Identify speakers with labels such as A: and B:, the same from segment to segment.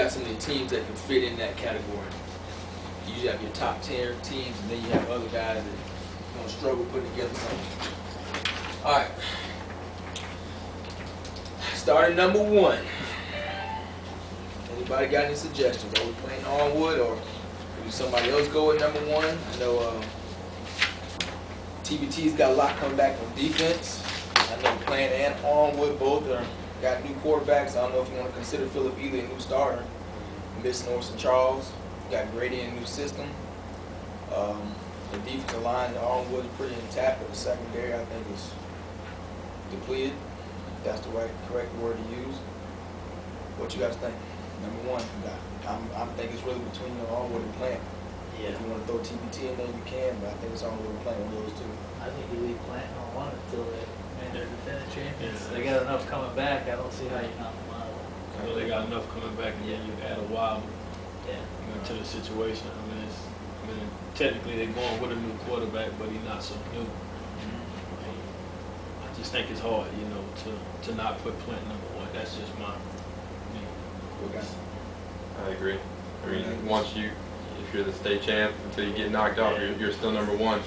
A: got some of the teams that can fit in that category. You usually have your top 10 teams, and then you have other guys that are going to struggle putting together something. All right. Starting number 1. Anybody got any suggestions? Are we playing Armwood, or do somebody else go with number 1? I know TBT's got a lot coming back on defense. I know Plant and Armwood both got new quarterbacks. I don't know if you want to consider Philip Ely a new starter. Miss Norson Charles. Got Grady in a new system. The defensive line, Armwood is pretty intact, but the secondary, I think, is depleted. If that's the correct word to use. What you guys think? Number 1, I'm thinking it's really between Armwood and Plant.
B: Yeah.
A: If you want to throw TBT in there, you can, but I think it's Armwood and Plant, one of those two.
B: I think you leave Plant on 1 until they're defending champions. They got enough coming back. I don't see how you knock them out of it.
C: Well, they got enough coming back, and then you add a wild to the situation. I mean, technically they're going with a new quarterback, but he's not so new. I just think it's hard, to not put Plant number 1. That's just my opinion.
D: I agree. I mean, if you're the state champ, until you get knocked off, you're still number 1.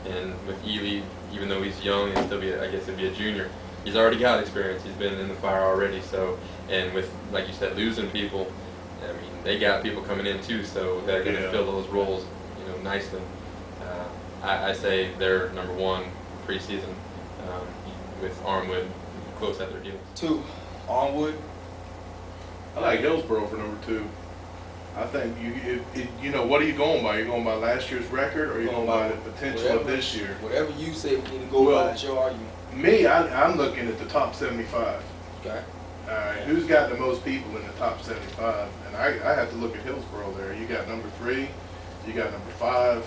D: And with Ely, even though he's young and still I guess he'd be a junior, he's already got experience. He's been in the fire already. So, and with, like you said, losing people, I mean, they got people coming in too, so they're going to fill those roles, nicely. I say they're number 1 preseason, with Armwood close at their heels.
A: 2, Armwood.
E: I like Hillsborough for number 2. I think what are you going by? You're going by last year's record, or are you going by the potential of this year?
A: Whatever you say we need to go by, it's your argument.
E: Me, I'm looking at the top 75.
A: Okay.
E: All right, who's got the most people in the top 75? And I have to look at Hillsborough there. You got number 3, you got number 5,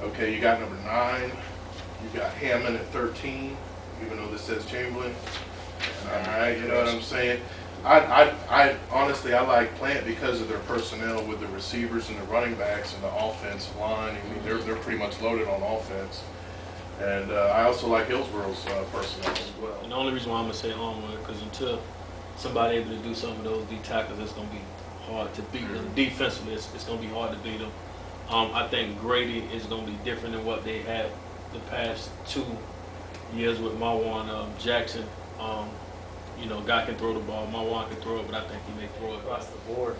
E: okay, you got number 9, you got Hammond at 13, even though this says Chamberlain. All right, you know what I'm saying? I honestly, I like Plant because of their personnel with the receivers and the running backs and the offensive line. I mean, they're pretty much loaded on offense. And I also like Hillsborough's personnel as well.
C: And the only reason why I'm going to say Armwood, because until somebody able to do some of those D tackles, it's going to be hard to beat them. Defensively, it's going to be hard to beat them. I think Grady is going to be different than what they had the past 2 years with Marwan Jackson. Guy can throw the ball. Marwan can throw it, but I think he may throw it.
B: Across the board,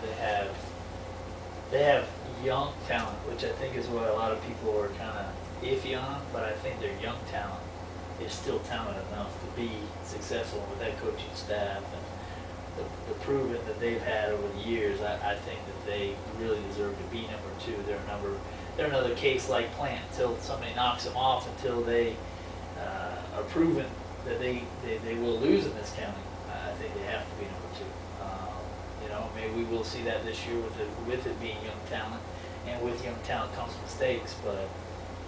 B: they have young talent, which I think is what a lot of people are kind of iffy on. But I think their young talent is still talented enough to be successful with that coaching staff and the proven that they've had over the years. I think that they really deserve to be number 2. They're another case like Plant until somebody knocks them off, until they are proven that they will lose in this county. I think they have to be number 2. Maybe we will see that this year with it being young talent, and with young talent comes mistakes. But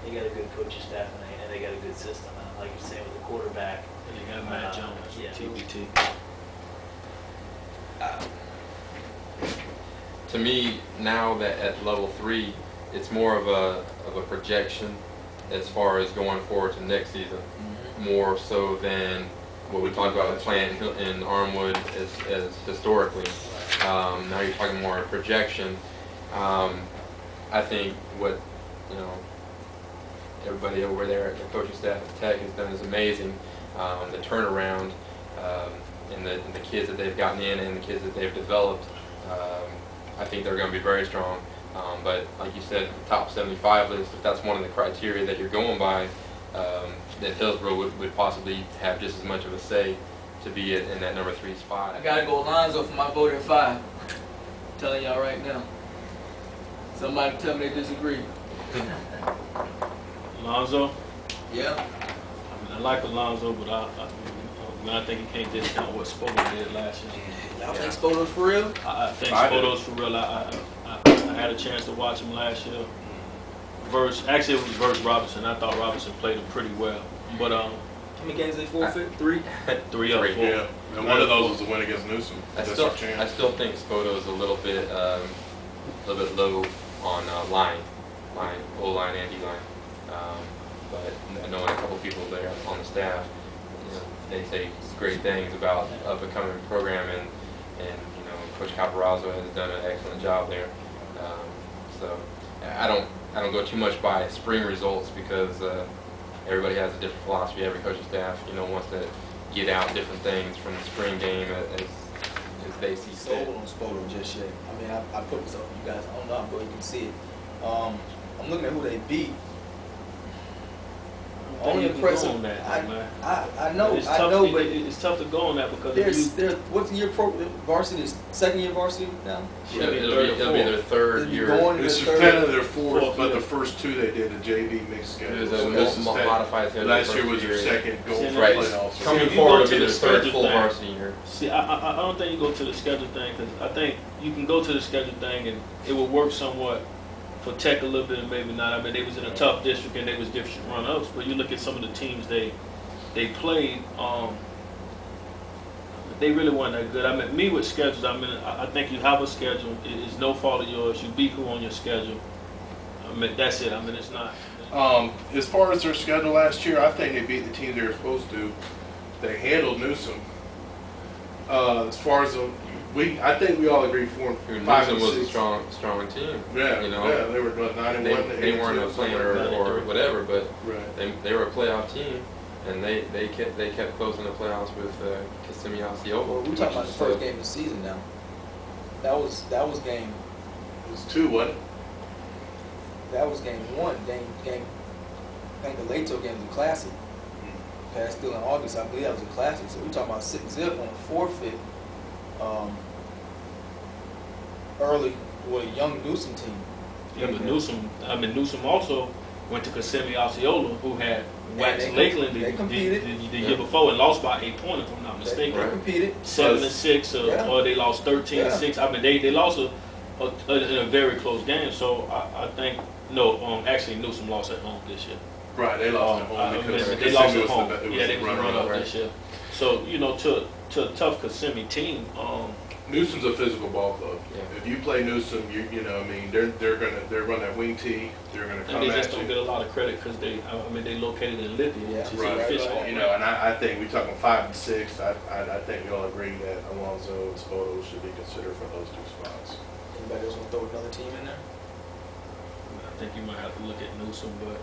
B: they got a good coaching staff, and they got a good system. And like you're saying with the quarterback,
C: And they got Matt Jones, TBT.
D: To me, now that at level 3, it's more of a projection as far as going forward to next season, more so than what we talked about with Plant and Armwood as historically. Now you're talking more projection. I think what everybody over there at the coaching staff at Tech has done is amazing. The turnaround and the kids that they've gotten in and the kids that they've developed, I think they're going to be very strong. But like you said, the top 75 list, if that's one of the criteria that you're going by, then Hillsborough would possibly have just as much of a say to be in that number 3 spot.
A: I gotta go Lonzo for my vote at 5. I'm telling y'all right now. Somebody tell me they disagree.
C: Alonzo?
A: Yeah.
C: I like Alonzo, but I think you can't discount what Spoto did last year.
A: Y'all think Spoto's for real?
C: I think Spoto's for real. I had a chance to watch him last year. Actually, it was versus Robinson. I thought Robinson played him pretty well. But
A: how many games they forfeit? 3?
C: 3 up 4.
E: Yeah, and one of those was the win against Newsom.
D: I still think Spoto's a little bit low on O-line and D-line. But knowing a couple people there on the staff, they say great things about a becoming program and Coach Caparazzo has done an excellent job there. So I don't go too much by spring results because everybody has a different philosophy. Every coaching staff, wants to get out different things from the spring game as they see fit.
A: Sold on Spoto just yet. I mean, I put this up for you guys. I don't know, but you can see it. I'm looking at who they beat. Only impressive.
C: On that, man.
A: I know,
C: It's
A: I
C: tough,
A: know, but
C: it's tough to go on that because if
A: there's what's the year varsity? Second year varsity now.
D: Yeah, it'll be their third
A: They'll be
D: year.
A: going to
E: This is
A: their third.
E: kind of their fourth,
C: Fourth,
E: but
C: yeah.
E: the first two they did a JV mixed schedule.
D: It was a
E: So this is
D: modified schedule.
E: last year
D: first
E: was their
D: year.
E: second goal
C: See,
E: for
D: Right.
E: playoffs.
D: Coming
C: if you
D: forward
C: go
D: will
C: to
D: be
C: the
D: their third
C: schedule
D: full
C: thing-
D: varsity year.
C: See, I don't think you go to the schedule thing because I think you can go to the schedule thing and it will work somewhat for Tech a little bit and maybe not. I mean, they was in a tough district and they was district run-ups, but you look at some of the teams they played, they really weren't that good. I mean, me with schedules, I think you have a schedule. It is no fault of yours. You beat who on your schedule. I mean, that's it. I mean, it's not.
E: As far as their schedule last year, I think they beat the team they were supposed to. They handled Newsom. As far as I think we all agree for
D: Newsom
E: 5 and
D: was a
E: 6.
D: strong team.
E: Yeah, yeah, they were 9 and 1.
D: They weren't a player or whatever, but
E: Right.
D: they were a playoff team, and they kept close in the playoffs with Kissimmee Osceola.
A: Well, we're talking about the first game of the season now. That was game.
E: It was 2, wasn't it?
A: That was game 1. Game. I think the Lato game was a classic. Okay, that's still in August. I believe that was a classic. So we're talking about 6-0 on a forfeit. Early with a young Newsom team.
C: Yeah, but Newsom also went to Kissimmee Osceola, who had waxed
A: they
C: Lakeland
A: they competed.
C: the year before and lost by 8 points, if I'm not
A: They
C: mistaken.
A: competed.
C: 7-6, or they lost 13-6. I mean, they lost in a very close game. So I think actually Newsom lost at home this year.
E: Right, they lost at home because
C: they lost
E: Kissimmee
C: at home.
E: was
C: Yeah, they was
E: runner-up.
C: run up this year. So to a tough Kissimmee team.
E: Newsom's a physical ball club.
D: Yeah.
E: If you play Newsom, they're run that wing tee. They're gonna
C: And
E: come
C: they
E: at
C: just don't
E: you.
C: get a lot of credit because they located in Lithia,
A: Yeah.
C: which is
E: Right,
C: a fish
A: right.
C: hole.
E: and I think we're talking 5 and 6. I think we all agree that Alonzo and Spoto should be considered for those 2 spots.
A: Anybody else want to throw another team in there?
C: I think you might have to look at Newsom, but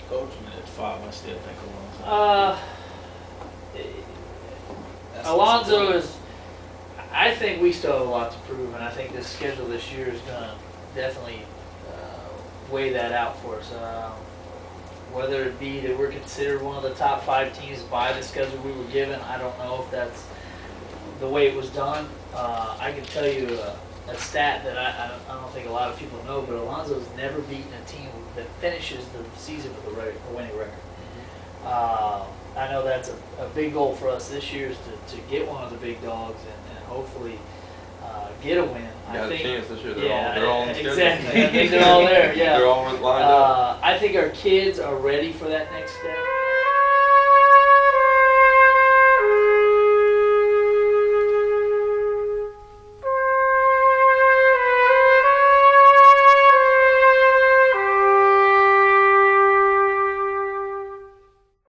A: Coach?
C: at 5, I still think Alonzo.
A: That's
B: Alonzo is. I think we still have a lot to prove, and I think this schedule this year is going to definitely weigh that out for us. Whether it be that we're considered one of the top 5 teams by the schedule we were given, I don't know if that's the way it was done. I can tell you a stat that I don't think a lot of people know, but Alonzo's never beaten a team that finishes the season with a winning record. I know that's a big goal for us this year is to get one of the big dogs and hopefully get a win.
D: Got
B: I think,
D: a chance this year.
B: yeah,
D: They're all on the schedule.
B: exactly. I think they're all there. Yeah.
D: They're all lined up.
B: I think our kids are ready for that next step.